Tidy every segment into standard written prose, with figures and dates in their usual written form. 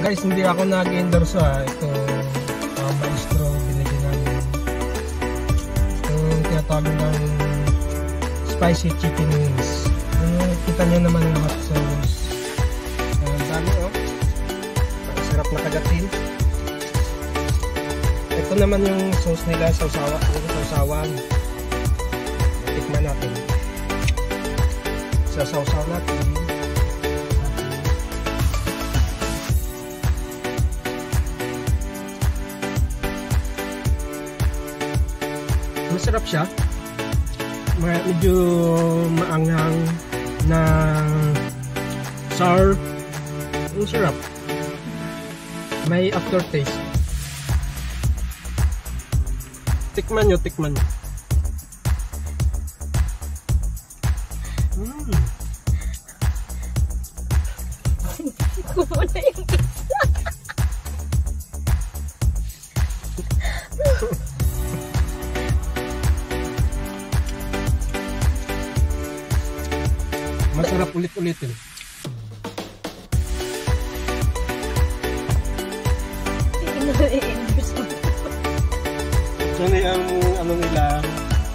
Guys, hindi ako nag-endorse ito maestro binigyan namin. Ito tinatawag ng spicy chicken wings. Kita nyo naman yung hot sauce. Ang dami sarap na kagatin. Ito naman yung sauce nila, sausawan. Tikman natin. Sausaw natin. Masarap siya. Medyo maanghang na sour. Ang sarap. May aftertaste. Tikman nyo. Kumuna yung pizza. Masarap ulit-ulitin. So ang ano nila,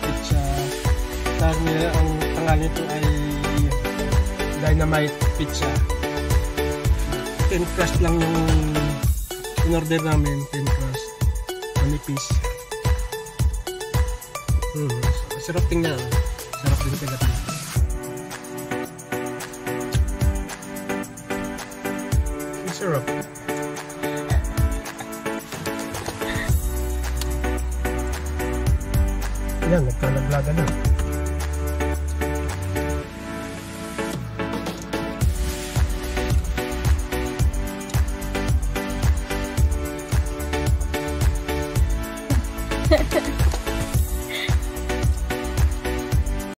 pizza. Sabi nila ang pangalan nito ay Dynamite Pizza. 10 crust lang yung in-order namin, 10 crust. Manipis. Sarap tingnan. Sarap din kagatin. Sarap. Yan, nagkalaglaga na. Ha ha ha.